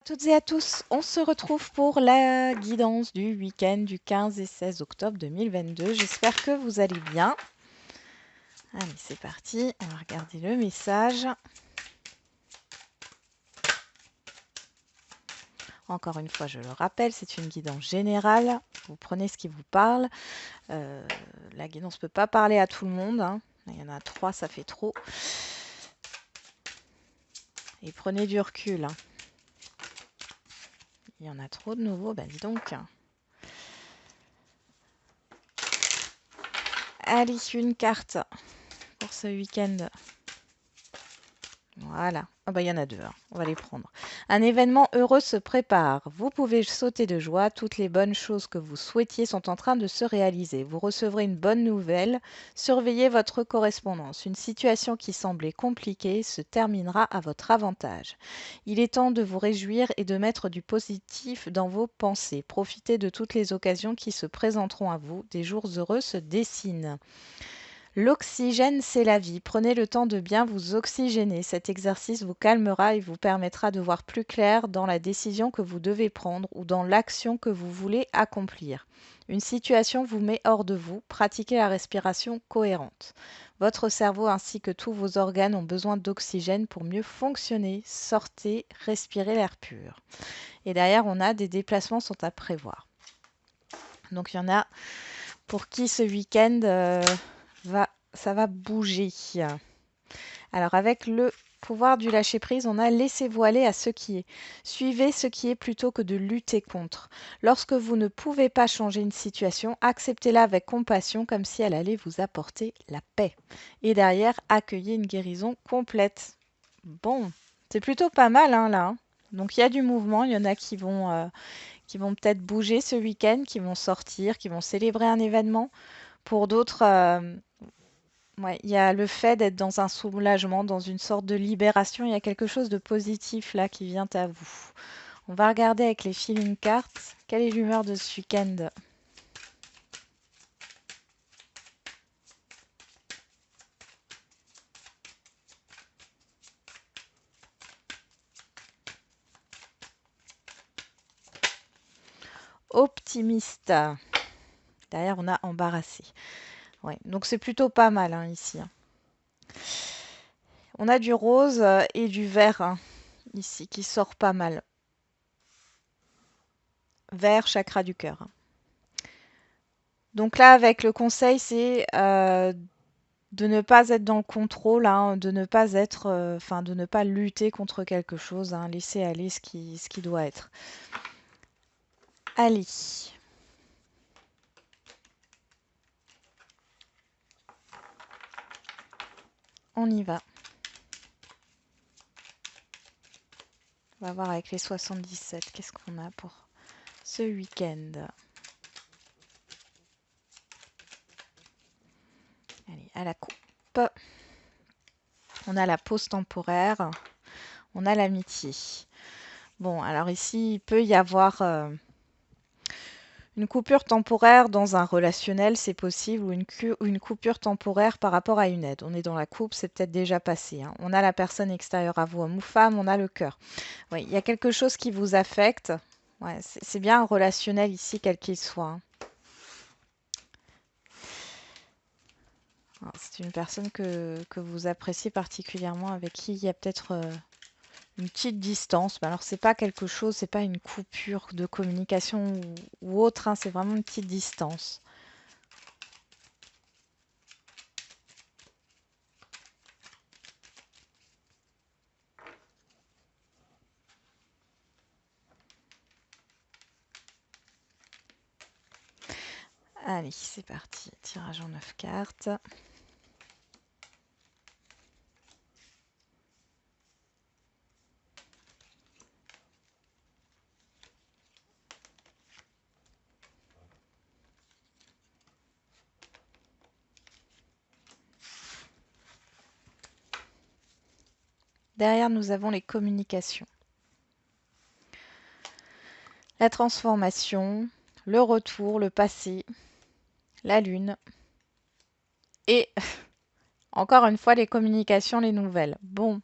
Toutes et à tous, on se retrouve pour la guidance du week-end du 15 et 16 octobre 2022. J'espère que vous allez bien. Allez, c'est parti. On va regarder le message. Encore une fois, je le rappelle, c'est une guidance générale. Vous prenez ce qui vous parle. La guidance ne peut pas parler à tout le monde, hein. Il y en a 3, ça fait trop. Et prenez du recul, hein. Il y en a trop de nouveaux, ben dis donc. Allez, une carte pour ce week-end. Voilà. Ah bah, il y en a deux, hein. On va les prendre. Un événement heureux se prépare. Vous pouvez sauter de joie. Toutes les bonnes choses que vous souhaitiez sont en train de se réaliser. Vous recevrez une bonne nouvelle. Surveillez votre correspondance. Une situation qui semblait compliquée se terminera à votre avantage. Il est temps de vous réjouir et de mettre du positif dans vos pensées. Profitez de toutes les occasions qui se présenteront à vous. Des jours heureux se dessinent. L'oxygène, c'est la vie. Prenez le temps de bien vous oxygéner. Cet exercice vous calmera et vous permettra de voir plus clair dans la décision que vous devez prendre ou dans l'action que vous voulez accomplir. Une situation vous met hors de vous. Pratiquez la respiration cohérente. Votre cerveau ainsi que tous vos organes ont besoin d'oxygène pour mieux fonctionner. Sortez, respirez l'air pur. Et derrière, on a des déplacements sont à prévoir. Donc il y en a pour qui ce week-end ça va bouger. Alors avec le pouvoir du lâcher-prise, on a laissez-vous aller à ce qui est. Suivez ce qui est plutôt que de lutter contre. Lorsque vous ne pouvez pas changer une situation, acceptez-la avec compassion comme si elle allait vous apporter la paix. Et derrière, accueillez une guérison complète. Bon, c'est plutôt pas mal hein, là. Donc il y a du mouvement, il y en a qui vont peut-être bouger ce week-end, qui vont sortir, qui vont célébrer un événement. Pour d'autres, ouais, il y a le fait d'être dans un soulagement, dans une sorte de libération. Il y a quelque chose de positif là qui vient à vous. On va regarder avec les feeling cards. Quelle est l'humeur de ce week-end? Optimiste. Derrière, on a embarrassé. Ouais, donc c'est plutôt pas mal hein, ici, hein. On a du rose et du vert hein, ici qui sort pas mal. Vert, chakra du cœur, hein. Donc là, avec le conseil, c'est de ne pas être dans le contrôle, hein, de ne pas être, enfin, de ne pas lutter contre quelque chose, hein, laisser aller ce qui doit être. Allez, on y va. On va voir avec les 77, qu'est-ce qu'on a pour ce week-end. Allez, à la coupe. On a la pause temporaire. On a l'amitié. Bon, alors ici, il peut y avoir une coupure temporaire dans un relationnel, c'est possible, ou une coupure temporaire par rapport à une aide. On est dans la coupe, c'est peut-être déjà passé, hein. On a la personne extérieure à vous, homme ou femme, on a le cœur. Oui, il y a quelque chose qui vous affecte. Ouais, c'est bien un relationnel ici, quel qu'il soit, hein. C'est une personne que vous appréciez particulièrement, avec qui il y a peut-être une petite distance. Mais alors, c'est pas quelque chose, c'est pas une coupure de communication ou autre, hein, c'est vraiment une petite distance. Allez, c'est parti. Tirage en 9 cartes. Derrière, nous avons les communications. La transformation, le retour, le passé, la lune. Et encore une fois, les communications, les nouvelles. Bon.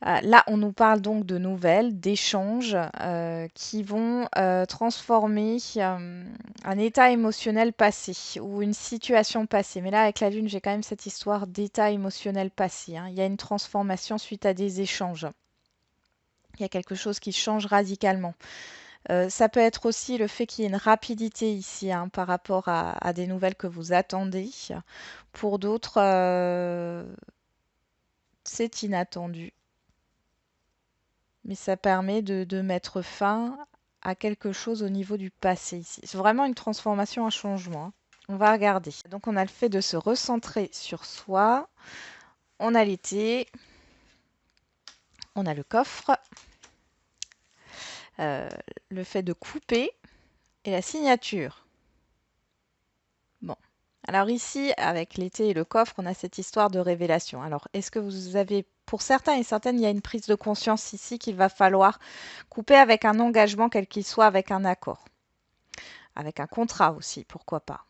Là, on nous parle donc de nouvelles, d'échanges qui vont transformer un état émotionnel passé ou une situation passée. Mais là, avec la Lune, j'ai quand même cette histoire d'état émotionnel passé, hein. Il y a une transformation suite à des échanges. Il y a quelque chose qui change radicalement. Ça peut être aussi le fait qu'il y ait une rapidité ici, hein, par rapport à des nouvelles que vous attendez. Pour d'autres, c'est inattendu. Mais ça permet de mettre fin à quelque chose au niveau du passé ici. C'est vraiment une transformation, un changement, hein. On va regarder. Donc on a le fait de se recentrer sur soi. On a l'été. On a le coffre. euh, le fait de couper et la signature. Bon. Alors ici, avec l'été et le coffre, on a cette histoire de révélation. Alors, est-ce que vous avez, pour certains et certaines, il y a une prise de conscience ici qu'il va falloir couper avec un engagement, quel qu'il soit, avec un accord, avec un contrat aussi, pourquoi pas.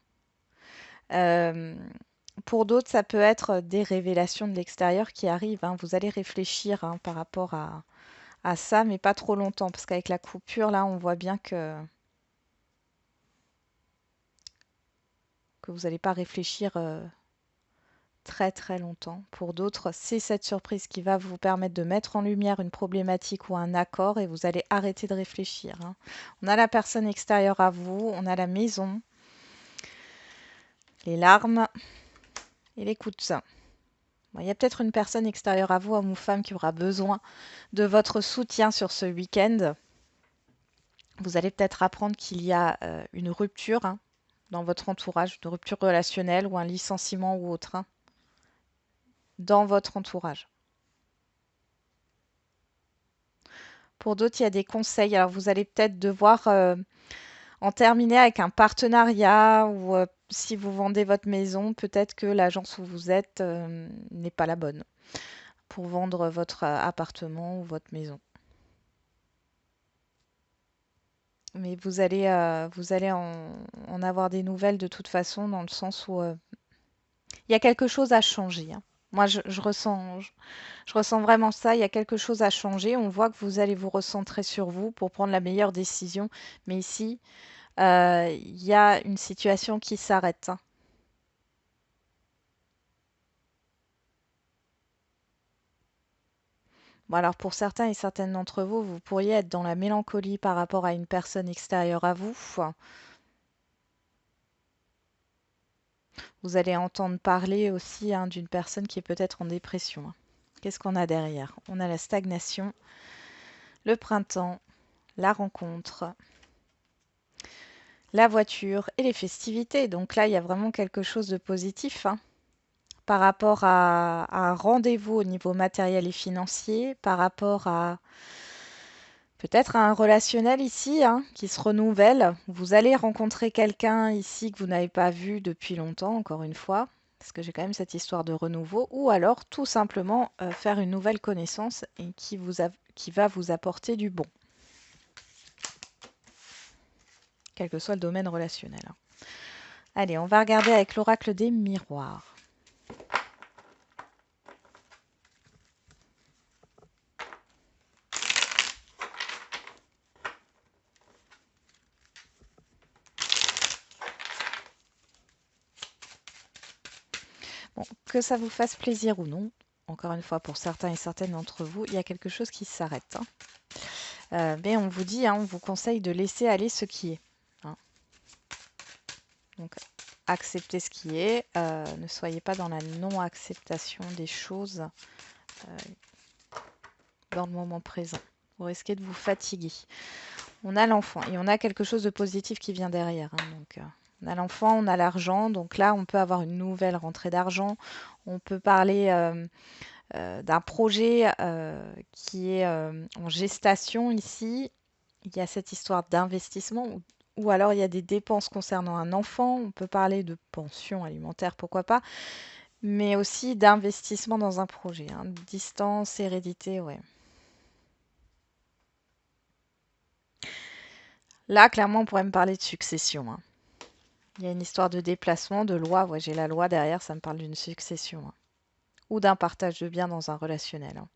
Euh, pour d'autres, ça peut être des révélations de l'extérieur qui arrivent, hein. Vous allez réfléchir, hein, par rapport à ça, mais pas trop longtemps, parce qu'avec la coupure, là, on voit bien que vous n'allez pas réfléchir très très longtemps. Pour d'autres, c'est cette surprise qui va vous permettre de mettre en lumière une problématique ou un accord et vous allez arrêter de réfléchir, hein. On a la personne extérieure à vous, on a la maison, les larmes et les coups de sang. Bon, il y a peut-être une personne extérieure à vous, homme ou femme, qui aura besoin de votre soutien sur ce week-end. Vous allez peut-être apprendre qu'il y a une rupture, hein, dans votre entourage, une rupture relationnelle ou un licenciement ou autre, hein, dans votre entourage. Pour d'autres, il y a des conseils. Alors, vous allez peut-être devoir en terminer avec un partenariat ou si vous vendez votre maison, peut-être que l'agence où vous êtes n'est pas la bonne pour vendre votre appartement ou votre maison. Mais vous allez en avoir des nouvelles de toute façon, dans le sens où il y a quelque chose à changer, hein. Moi, je ressens vraiment ça. Il y a quelque chose à changer. On voit que vous allez vous recentrer sur vous pour prendre la meilleure décision. Mais ici, il y a une situation qui s'arrête, hein. Bon, alors pour certains et certaines d'entre vous, vous pourriez être dans la mélancolie par rapport à une personne extérieure à vous. Vous allez entendre parler aussi, hein, d'une personne qui est peut-être en dépression, hein. Qu'est-ce qu'on a derrière? On a la stagnation, le printemps, la rencontre, la voiture et les festivités. Donc là, il y a vraiment quelque chose de positif, hein, par rapport à un rendez-vous au niveau matériel et financier, par rapport à peut-être un relationnel ici, hein, qui se renouvelle. Vous allez rencontrer quelqu'un ici que vous n'avez pas vu depuis longtemps, encore une fois, parce que j'ai quand même cette histoire de renouveau, ou alors tout simplement faire une nouvelle connaissance et qui va vous apporter du bon, quel que soit le domaine relationnel, hein. Allez, on va regarder avec l'oracle des miroirs. Bon, que ça vous fasse plaisir ou non, encore une fois, pour certains et certaines d'entre vous, il y a quelque chose qui s'arrête, hein. Mais on vous dit, hein, on vous conseille de laisser aller ce qui est, hein. Donc, acceptez ce qui est. Ne soyez pas dans la non-acceptation des choses dans le moment présent. Vous risquez de vous fatiguer. On a l'enfant et on a quelque chose de positif qui vient derrière, hein. Donc, on a l'enfant, on a l'argent. Donc là, on peut avoir une nouvelle rentrée d'argent. On peut parler d'un projet qui est en gestation ici. Il y a cette histoire d'investissement ou alors il y a des dépenses concernant un enfant. On peut parler de pension alimentaire, pourquoi pas, mais aussi d'investissement dans un projet, hein. Distance, hérédité, ouais. Là, clairement, on pourrait me parler de succession, hein. Il y a une histoire de déplacement, de loi. Ouais, j'ai la loi derrière, ça me parle d'une succession, hein. Ou d'un partage de biens dans un relationnel, hein.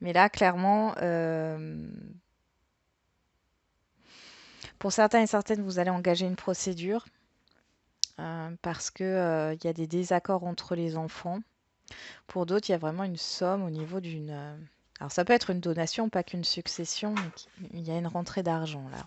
Mais là, clairement, pour certains et certaines, vous allez engager une procédure parce que, il y a des désaccords entre les enfants. Pour d'autres, il y a vraiment une somme au niveau d'une... alors ça peut être une donation, pas qu'une succession, mais il y a une rentrée d'argent là.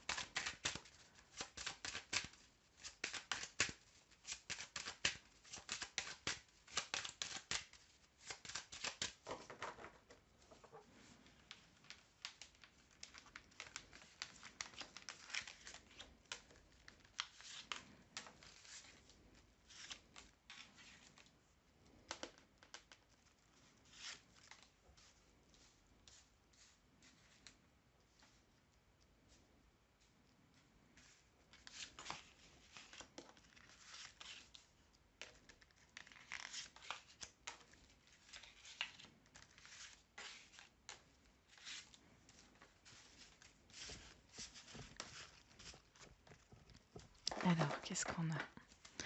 Alors, qu'est-ce qu'on a?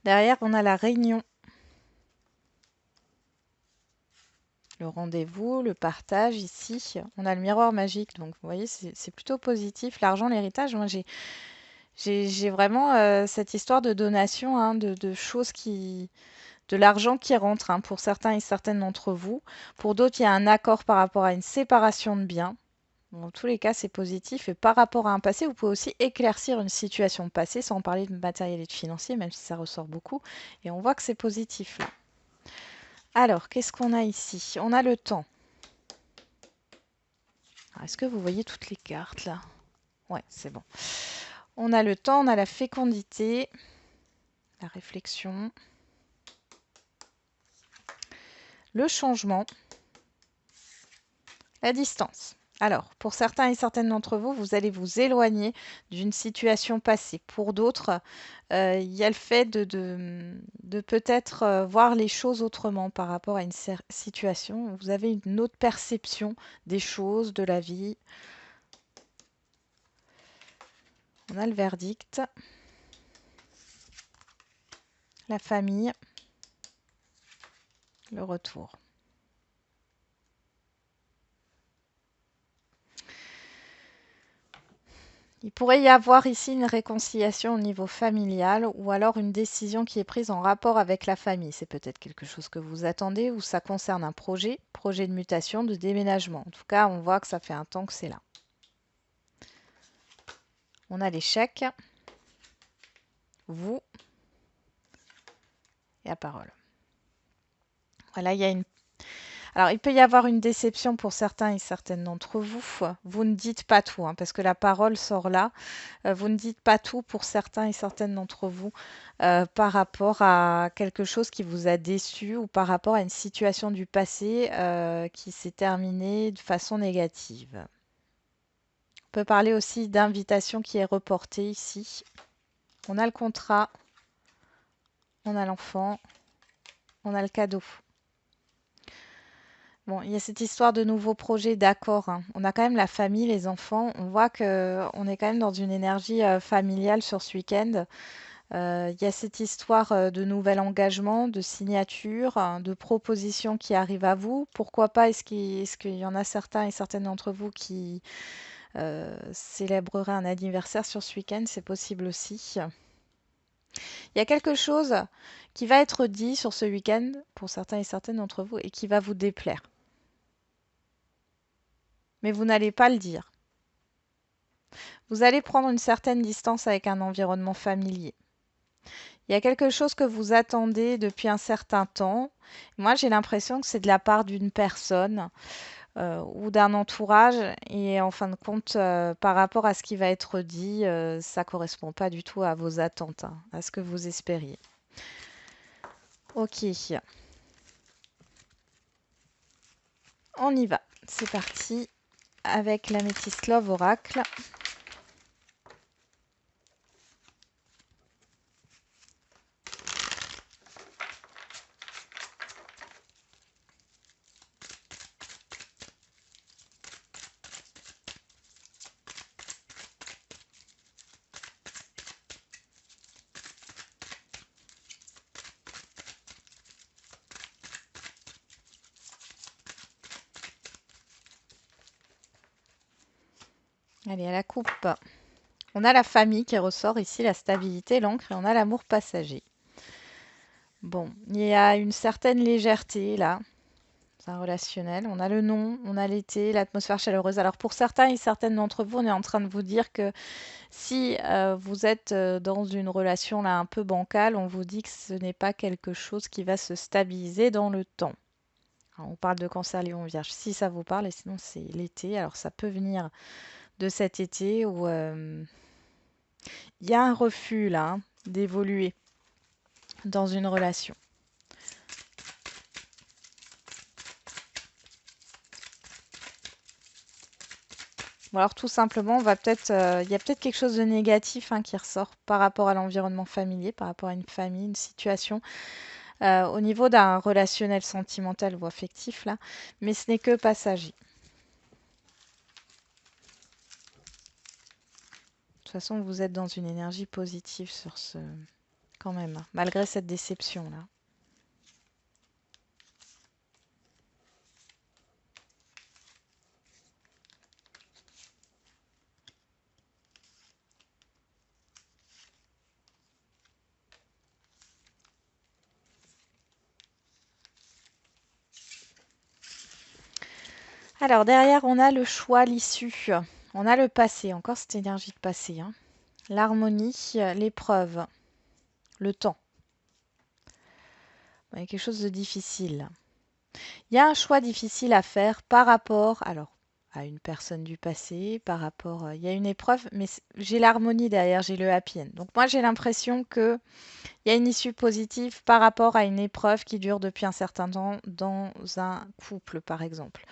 Derrière, on a la réunion. Le rendez-vous, le partage ici. On a le miroir magique, donc vous voyez, c'est plutôt positif. L'argent, l'héritage, moi j'ai vraiment cette histoire de donation, hein, de choses qui... de l'argent qui rentre hein, pour certains et certaines d'entre vous. Pour d'autres, il y a un accord par rapport à une séparation de biens. Dans tous les cas, c'est positif. Et par rapport à un passé, vous pouvez aussi éclaircir une situation passée sans parler de matériel et de financier, même si ça ressort beaucoup. Et on voit que c'est positif là. Alors, qu'est-ce qu'on a ici? On a le temps. Est-ce que vous voyez toutes les cartes là? Ouais, c'est bon. On a le temps, on a la fécondité, la réflexion, le changement, la distance. Alors, pour certains et certaines d'entre vous, vous allez vous éloigner d'une situation passée. Pour d'autres, il y a le fait de peut-être voir les choses autrement par rapport à une situation. Vous avez une autre perception des choses, de la vie. On a le verdict, la famille, le retour. Il pourrait y avoir ici une réconciliation au niveau familial ou alors une décision qui est prise en rapport avec la famille. C'est peut-être quelque chose que vous attendez ou ça concerne un projet de mutation, de déménagement. En tout cas, on voit que ça fait un temps que c'est là. On a l'échec, vous et la parole. Voilà, il y a une... Alors, il peut y avoir une déception pour certains et certaines d'entre vous. Vous ne dites pas tout, hein, parce que la parole sort là. Vous ne dites pas tout pour certains et certaines d'entre vous par rapport à quelque chose qui vous a déçu ou par rapport à une situation du passé qui s'est terminée de façon négative. On peut parler aussi d'invitation qui est reportée ici. On a le contrat, on a l'enfant, on a le cadeau. Bon, il y a cette histoire de nouveaux projets, d'accord, hein. On a quand même la famille, les enfants. On voit que on est quand même dans une énergie familiale sur ce week-end. Il y a cette histoire de nouvel engagement, de signature, hein, de propositions qui arrivent à vous. Pourquoi pas, est-ce qu'il y en a certains et certaines d'entre vous qui célébreraient un anniversaire sur ce week-end? C'est possible aussi. Il y a quelque chose qui va être dit sur ce week-end pour certains et certaines d'entre vous et qui va vous déplaire. Mais vous n'allez pas le dire. Vous allez prendre une certaine distance avec un environnement familier. Il y a quelque chose que vous attendez depuis un certain temps. Moi, j'ai l'impression que c'est de la part d'une personne ou d'un entourage. Et en fin de compte, par rapport à ce qui va être dit, ça ne correspond pas du tout à vos attentes, hein, à ce que vous espériez. Ok, on y va. C'est parti avec l'améthyste Love Oracle. Allez, à la coupe. On a la famille qui ressort ici, la stabilité, l'ancre, et on a l'amour passager. Bon, il y a une certaine légèreté là. C'est un relationnel. On a le nom, on a l'été, l'atmosphère chaleureuse. Alors pour certains et certaines d'entre vous, on est en train de vous dire que si vous êtes dans une relation là un peu bancale, on vous dit que ce n'est pas quelque chose qui va se stabiliser dans le temps. Alors, on parle de Cancer, Lion, Vierge, si ça vous parle, et sinon c'est l'été. Alors ça peut venir de cet été où il y a un refus là d'évoluer dans une relation. Ou alors tout simplement, on va peut-être, il y a peut-être quelque chose de négatif qui ressort par rapport à l'environnement familier, par rapport à une famille, une situation, au niveau d'un relationnel sentimental ou affectif là, mais ce n'est que passager. De toute façon, vous êtes dans une énergie positive sur ce, quand même, malgré cette déception là. Alors derrière, on a le choix, l'issue. On a le passé, encore cette énergie de passé. L'harmonie, l'épreuve, le temps. Il y a quelque chose de difficile. Il y a un choix difficile à faire par rapport, alors, à une personne du passé, par rapport, il y a une épreuve, mais j'ai l'harmonie derrière, j'ai le happy end. Donc moi, j'ai l'impression que il y a une issue positive par rapport à une épreuve qui dure depuis un certain temps dans un couple, par exemple.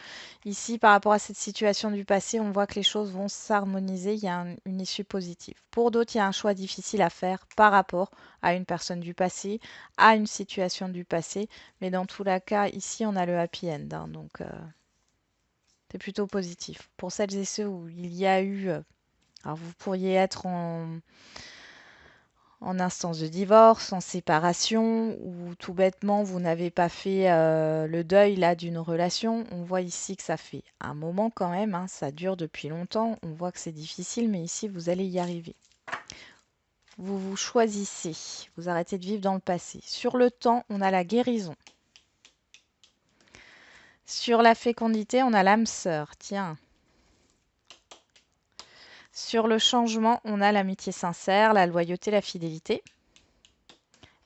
Ici, par rapport à cette situation du passé, on voit que les choses vont s'harmoniser, il y a une issue positive. Pour d'autres, il y a un choix difficile à faire par rapport à une personne du passé, à une situation du passé, mais dans tous les cas, ici, on a le happy end, donc c'est plutôt positif. Pour celles et ceux où il y a eu, alors vous pourriez être en instance de divorce, en séparation, ou tout bêtement, vous n'avez pas fait le deuil là d'une relation. On voit ici que ça fait un moment quand même, ça dure depuis longtemps. On voit que c'est difficile, mais ici, vous allez y arriver. Vous vous choisissez, vous arrêtez de vivre dans le passé. Sur le temps, on a la guérison. Sur la fécondité, on a l'âme sœur. Tiens. Sur le changement, on a l'amitié sincère, la loyauté, la fidélité.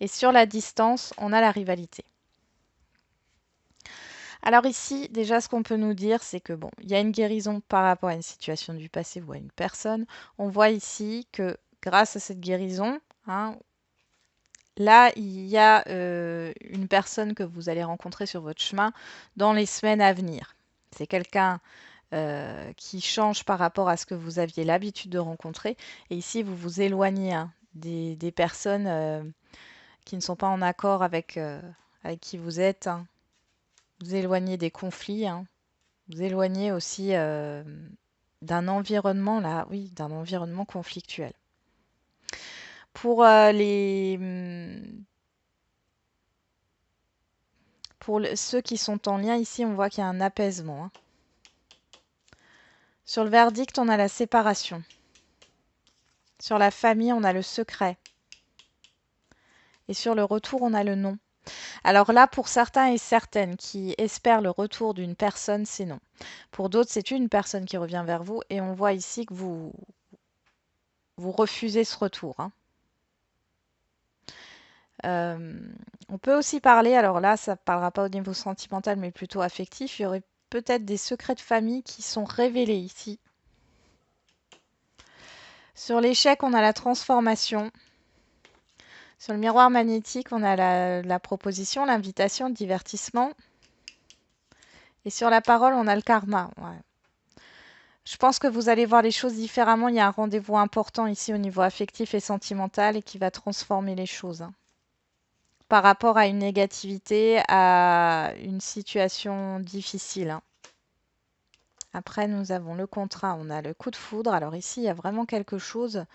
Et sur la distance, on a la rivalité. Alors ici, déjà, ce qu'on peut nous dire, c'est que bon, il y a une guérison par rapport à une situation du passé ou à une personne. On voit ici que grâce à cette guérison, là, il y a une personne que vous allez rencontrer sur votre chemin dans les semaines à venir. C'est quelqu'un qui change par rapport à ce que vous aviez l'habitude de rencontrer. Et ici, vous vous éloignez des personnes qui ne sont pas en accord avec qui vous êtes. Vous éloignez des conflits. Vous éloignez aussi d'un environnement, là, oui, d'un environnement conflictuel. Pour ceux qui sont en lien, ici, on voit qu'il y a un apaisement. Sur le verdict, on a la séparation. Sur la famille, on a le secret. Et sur le retour, on a le non. Alors là, pour certains et certaines qui espèrent le retour d'une personne, c'est non. Pour d'autres, c'est une personne qui revient vers vous et on voit ici que vous refusez ce retour. On peut aussi parler, alors là, ça ne parlera pas au niveau sentimental, mais plutôt affectif. Il y aurait peut-être des secrets de famille qui sont révélés ici. Sur l'échec, on a la transformation. Sur le miroir magnétique, on a la proposition, l'invitation, le divertissement. Et sur la parole, on a le karma. Ouais. Je pense que vous allez voir les choses différemment. Il y a un rendez-vous important ici au niveau affectif et sentimental et qui va transformer les choses. Par rapport à une négativité, à une situation difficile. Après, nous avons le contrat, on a le coup de foudre. Alors ici, il y a vraiment quelque chose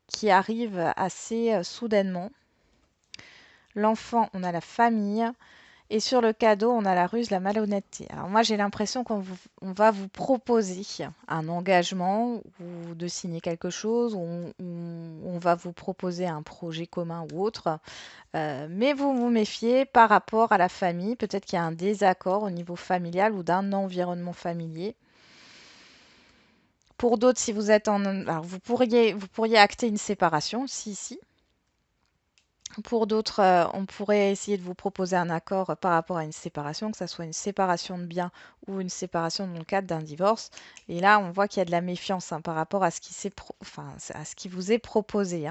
qui arrive assez soudainement. L'enfant, on a la famille. Et sur le cadeau, on a la ruse, la malhonnêteté. Alors moi, j'ai l'impression on va vous proposer un engagement ou de signer quelque chose, ou on va vous proposer un projet commun ou autre. Mais vous vous méfiez par rapport à la famille. Peut-être qu'il y a un désaccord au niveau familial ou d'un environnement familier. Pour d'autres, si vous êtes en... Alors, vous pourriez acter une séparation, si. Pour d'autres, on pourrait essayer de vous proposer un accord par rapport à une séparation, que ça soit une séparation de biens ou une séparation dans le cadre d'un divorce. Et là, on voit qu'il y a de la méfiance par rapport à ce enfin, à ce qui vous est proposé.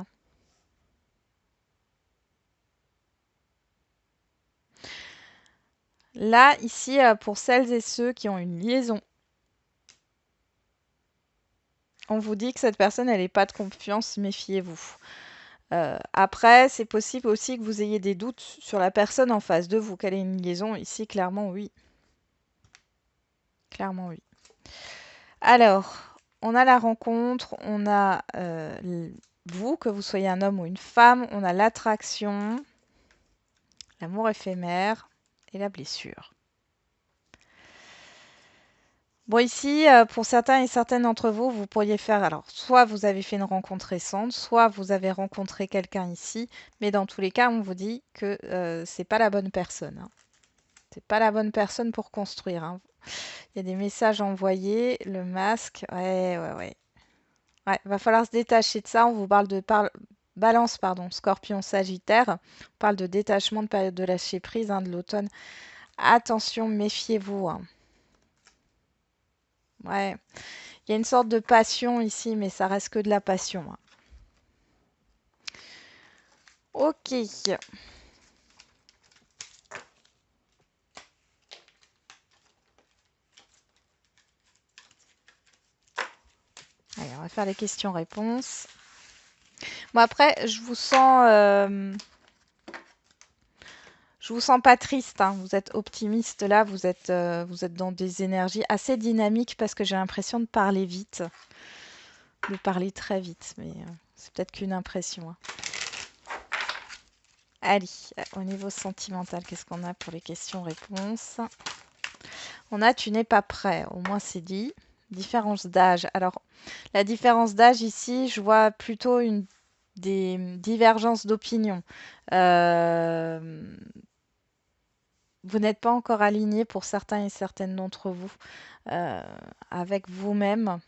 Là, ici, pour celles et ceux qui ont une liaison, on vous dit que cette personne, elle n'est pas de confiance, méfiez-vous. Après, c'est possible aussi que vous ayez des doutes sur la personne en face de vous, qu'elle ait une liaison. Ici, clairement, oui. Clairement, oui. Alors, on a la rencontre, on a vous, que vous soyez un homme ou une femme, on a l'attraction, l'amour éphémère et la blessure. Bon, ici, pour certains et certaines d'entre vous, vous pourriez faire, alors, soit vous avez fait une rencontre récente, soit vous avez rencontré quelqu'un ici, mais dans tous les cas, on vous dit que c'est pas la bonne personne. C'est pas la bonne personne pour construire. Il y a des messages envoyés, le masque, ouais. Ouais, va falloir se détacher de ça. On vous parle de Balance, pardon, Scorpion, Sagittaire. On parle de détachement, de période de lâcher prise, de l'automne. Attention, méfiez-vous. Ouais, il y a une sorte de passion ici, mais ça reste que de la passion. Ok. Allez, on va faire les questions-réponses. Bon, après, je vous sens pas triste, Vous êtes optimiste là, vous êtes dans des énergies assez dynamiques parce que j'ai l'impression de parler vite, de parler très vite, mais c'est peut-être qu'une impression. Allez, au niveau sentimental, qu'est-ce qu'on a pour les questions-réponses? On a tu n'es pas prêt, au moins c'est dit. Différence d'âge. Alors, la différence d'âge ici, je vois plutôt des divergences d'opinion. Vous n'êtes pas encore aligné pour certains et certaines d'entre vous euh, avec vous-même.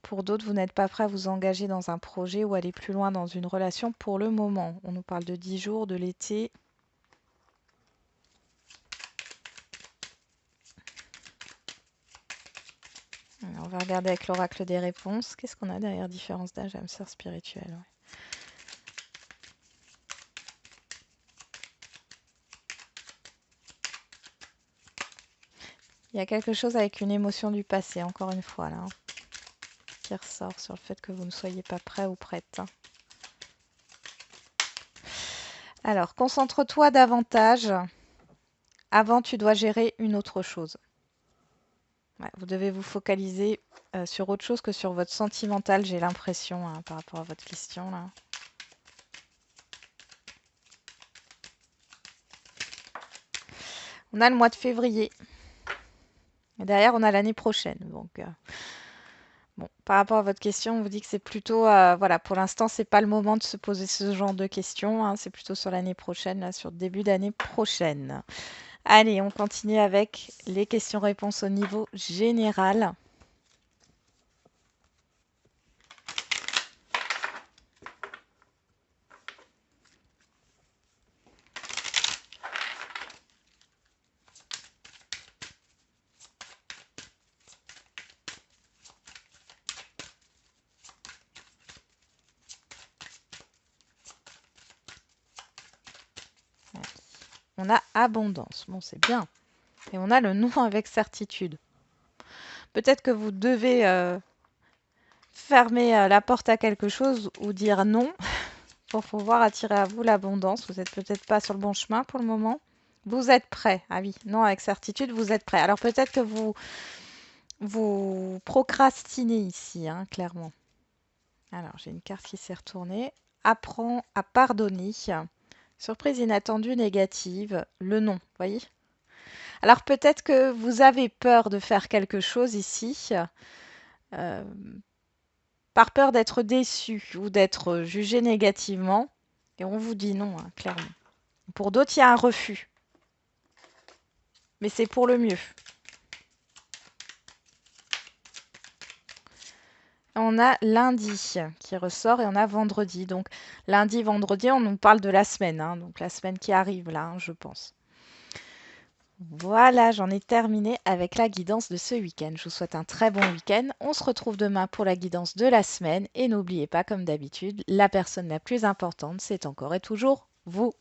Pour d'autres, vous n'êtes pas prêt à vous engager dans un projet ou aller plus loin dans une relation pour le moment. On nous parle de 10 jours, de l'été. Alors, on va regarder avec l'oracle des réponses. Qu'est-ce qu'on a derrière différence d'âge, âme sœur spirituelle? Ouais. Il y a quelque chose avec une émotion du passé, encore une fois, là, qui ressort sur le fait que vous ne soyez pas prêt ou prête. Alors, concentre-toi davantage. Avant, tu dois gérer une autre chose. Ouais, vous devez vous focaliser sur autre chose que sur votre sentimental, j'ai l'impression, par rapport à votre question, là. On a le mois de février. Et derrière, on a l'année prochaine. Donc, bon, par rapport à votre question, on vous dit que c'est plutôt, voilà, pour l'instant, c'est pas le moment de se poser ce genre de questions. C'est plutôt sur l'année prochaine, là, sur le début d'année prochaine. Allez, on continue avec les questions-réponses au niveau général. On a abondance. Bon, c'est bien. Et on a le non avec certitude. Peut-être que vous devez fermer la porte à quelque chose ou dire non pour pouvoir attirer à vous l'abondance. Vous n'êtes peut-être pas sur le bon chemin pour le moment. Vous êtes prêt. Ah oui, non, avec certitude, vous êtes prêt. Alors peut-être que vous procrastinez ici, clairement. Alors, j'ai une carte qui s'est retournée. Apprends à pardonner Surprise inattendue, négative, le non, voyez? Alors peut-être que vous avez peur de faire quelque chose ici, euh, par peur d'être déçu ou d'être jugé négativement, et on vous dit non, hein, clairement. Pour d'autres, il y a un refus, mais c'est pour le mieux. On a lundi qui ressort et on a vendredi. Donc lundi, vendredi, on nous parle de la semaine, hein, donc la semaine qui arrive là, hein, je pense. Voilà, j'en ai terminé avec la guidance de ce week-end. Je vous souhaite un très bon week-end. On se retrouve demain pour la guidance de la semaine. Et n'oubliez pas, comme d'habitude, la personne la plus importante, c'est encore et toujours vous.